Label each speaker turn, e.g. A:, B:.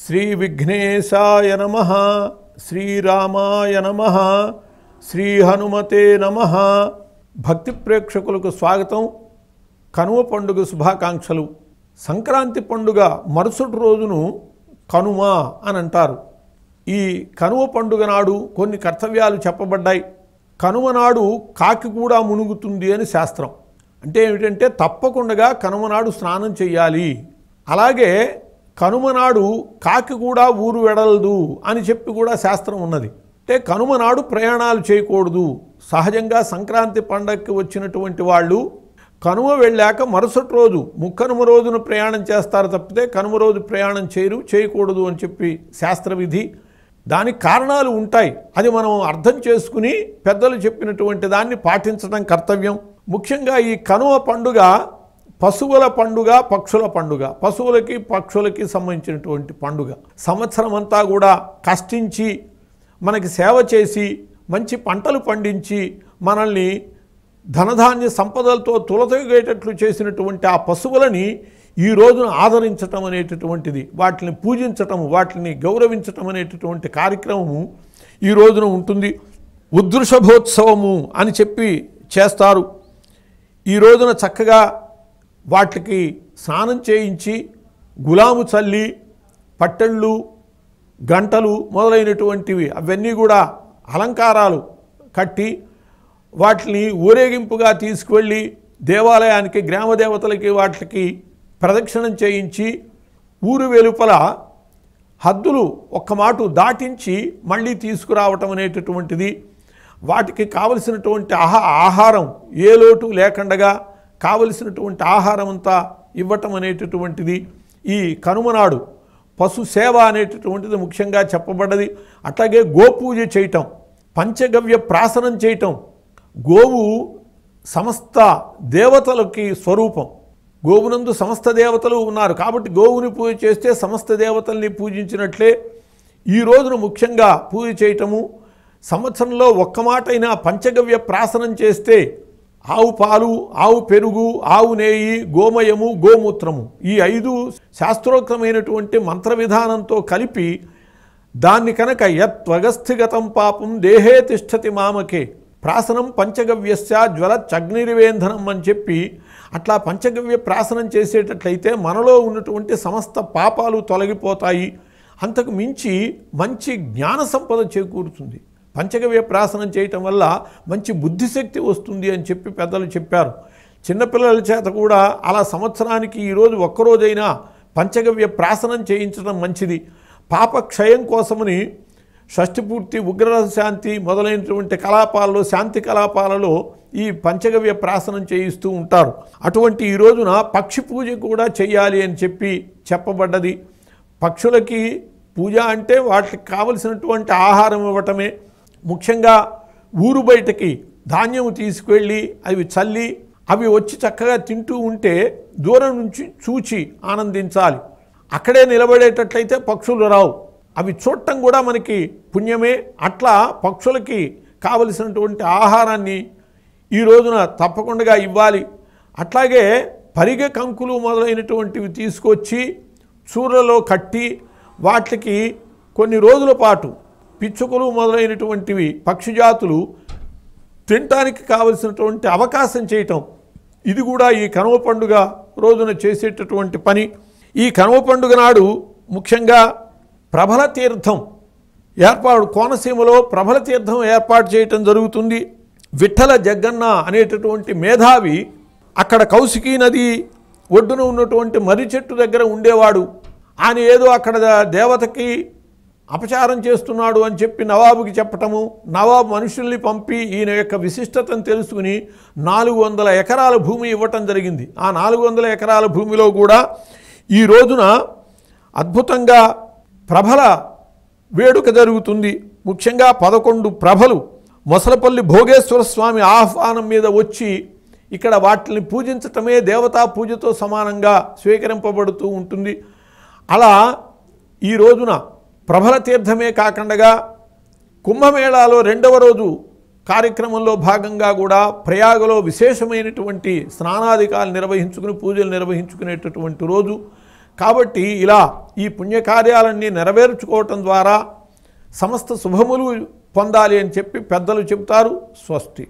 A: శ్రీ విఘ్నేశాయ నమః, శ్రీరామాయ నమః, శ్రీ హనుమతే నమః. భక్తి ప్రేక్షకులకు స్వాగతం. కనుమ పండుగ శుభాకాంక్షలు. సంక్రాంతి పండుగ మరుసటి రోజును కనుమ అని అంటారు. ఈ కనుమ పండుగ నాడు కొన్ని కర్తవ్యాలు చెప్పబడ్డాయి. కనుమ నాడు కాకి కూడా మునుగుతుంది అని శాస్త్రం. అంటే ఏమిటంటే తప్పకుండా కనుమ నాడు స్నానం చేయాలి. అలాగే కనుమ నాడు కాకి కూడా ఊరు వెడలదు అని చెప్పి కూడా శాస్త్రం ఉన్నది. అంటే కనుమ నాడు ప్రయాణాలు చేయకూడదు. సహజంగా సంక్రాంతి పండగకి వచ్చినటువంటి వాళ్ళు కనుమ వెళ్ళాక మరుసటి రోజు ముక్కనుమ రోజున ప్రయాణం చేస్తారు తప్పితే కనుమ రోజు ప్రయాణం చేయకూడదు అని చెప్పి శాస్త్ర విధి. దానికి కారణాలు ఉంటాయి. అది మనం అర్థం చేసుకుని పెద్దలు చెప్పినటువంటి దాన్ని పాటించడం కర్తవ్యం. ముఖ్యంగా ఈ కనుమ పండుగ పశువుల పండుగ, పక్షుల పండుగ. పశువులకి పక్షులకి సంబంధించినటువంటి పండుగ. సంవత్సరం అంతా కూడా కష్టించి మనకి సేవ చేసి మంచి పంటలు పండించి మనల్ని ధనధాన్య సంపదలతో తులతొగేటట్లు చేసినటువంటి ఆ పశువులని ఈ రోజున ఆదరించటం అనేటటువంటిది, వాటిని పూజించటం, వాటిని గౌరవించటం అనేటటువంటి కార్యక్రమము ఈ రోజున ఉంటుంది. ఉద్రుషభోత్సవము అని చెప్పి చేస్తారు. ఈ రోజున చక్కగా వాటికి స్నానం చేయించి గులాము చల్లి పట్టెళ్ళు, గంటలు మొదలైనటువంటివి అవన్నీ కూడా అలంకారాలు కట్టి వాటిని ఊరేగింపుగా తీసుకువెళ్ళి దేవాలయానికి, గ్రామ దేవతలకి వాటికి ప్రదక్షిణం చేయించి ఊరు వెలుపల హద్దులు ఒక్క మాటు దాటించి మళ్ళీ తీసుకురావటం అనేటటువంటిది. వాటికి కావలసినటువంటి ఆహారం ఏ లోటు లేకుండగా కావలసినటువంటి ఆహారం అంతా ఇవ్వటం అనేటటువంటిది ఈ కనుమనాడు. పశు సేవ అనేటటువంటిది ముఖ్యంగా చెప్పబడ్డది. అట్లాగే గోపూజ చేయటం, పంచగవ్య ప్రాసనం చేయటం. గోవు సమస్త దేవతలకి స్వరూపం. గోవునందు సమస్త దేవతలు ఉన్నారు కాబట్టి గోవుని పూజ చేస్తే సమస్త దేవతల్ని పూజించినట్లే. ఈ రోజున ముఖ్యంగా పూజ చేయటము. సంవత్సరంలో ఒక్క మాటైనా పంచగవ్య ప్రాసనం చేస్తే ఆవు పాలు, ఆవు పెరుగు, ఆవు నేయి, గోమయము, గోమూత్రము ఈ 5 శాస్త్రోక్తమైనటువంటి మంత్ర విధానంతో కలిపి దాన్ని కనుక యత్వగస్థిగతం పాపం దేహే తిష్టతి మామకే ప్రాసనం పంచగవ్యస్య జ్వలచ్చగ్నిర్వేంధనం అని చెప్పి అట్లా పంచగవ్య ప్రాసనం చేసేటట్లయితే మనలో ఉన్నటువంటి సమస్త పాపాలు తొలగిపోతాయి. అంతకు మించి మంచి జ్ఞాన సంపద చేకూరుతుంది. పంచగవ్య ప్రాసనం చేయటం వల్ల మంచి బుద్ధిశక్తి వస్తుంది అని చెప్పి పెద్దలు చెప్పారు. చిన్నపిల్లల చేత కూడా అలా సంవత్సరానికి ఈరోజు ఒక్కరోజైనా పంచగవ్య ప్రాసనం చేయించడం మంచిది. పాపక్షయం కోసమని షష్ఠిపూర్తి, ఉగ్రరథ శాంతి మొదలైనటువంటి కలాపాలలో, శాంతి కలాపాలలో ఈ పంచగవ్య ప్రాసనం చేయిస్తూ ఉంటారు. అటువంటి ఈ రోజున పక్షి పూజ కూడా చేయాలి అని చెప్పి చెప్పబడ్డది. పక్షులకి పూజ అంటే వాటికి కావలసినటువంటి ఆహారం ఇవ్వటమే. ముఖ్యంగా ఊరు బయటకి ధాన్యం తీసుకువెళ్ళి అవి చల్లి అవి వచ్చి చక్కగా తింటూ ఉంటే దూరం నుంచి చూచి ఆనందించాలి. అక్కడే నిలబడేటట్లయితే పక్షులు రావు. అవి చూడటం కూడా మనకి పుణ్యమే. అట్లా పక్షులకి కావలసినటువంటి ఆహారాన్ని ఈ రోజున తప్పకుండా ఇవ్వాలి. అట్లాగే పరిగె కంకులు మొదలైనటువంటివి తీసుకొచ్చి చూరలో కట్టి వాటికి కొన్ని రోజుల పాటు పిచ్చుకలు మొదలైనటువంటివి పక్షి జాతులు తినటానికి కావలసినటువంటి అవకాశం చేయటం, ఇది కూడా ఈ కనుమ పండుగ రోజున చేసేటటువంటి పని. ఈ కనుమ పండుగ నాడు ముఖ్యంగా ప్రభల తీర్థం ఏర్పాటు, కోనసీమలో ప్రభల తీర్థం ఏర్పాటు చేయటం జరుగుతుంది. విఠల జగ్గన్న అనేటటువంటి మేధావి అక్కడ కౌశికీ నది ఒడ్డున ఉన్నటువంటి మర్రి చెట్టు దగ్గర ఉండేవాడు. ఆయన ఏదో అక్కడ దేవతకి అపచారం చేస్తున్నాడు అని చెప్పి నవాబుకి చెప్పటము, నవాబు మనుషుల్ని పంపి ఈయన యొక్క విశిష్టతను తెలుసుకుని 400 ఎకరాల భూమి ఇవ్వటం జరిగింది. ఆ 400 ఎకరాల భూమిలో కూడా ఈ రోజున అద్భుతంగా ప్రభల వేడుక జరుగుతుంది. ముఖ్యంగా 11 ప్రభలు మొసలపల్లి భోగేశ్వర స్వామి ఆహ్వానం మీద వచ్చి ఇక్కడ వాటిని పూజించటమే దేవతా పూజతో సమానంగా స్వీకరింపబడుతూ ఉంటుంది. అలా ఈ రోజున ప్రభల తీర్థమే కాకుండా కుంభమేళాలో 2వ రోజు కార్యక్రమంలో భాగంగా కూడా ప్రయాగలో విశేషమైనటువంటి స్నానాధికాలు నిర్వహించుకుని పూజలు నిర్వహించుకునేటటువంటి రోజు. కాబట్టి ఇలా ఈ పుణ్యకార్యాలన్నీ నెరవేర్చుకోవటం ద్వారా సమస్త శుభములు పొందాలి అని చెప్పి పెద్దలు చెబుతారు. స్వస్తి.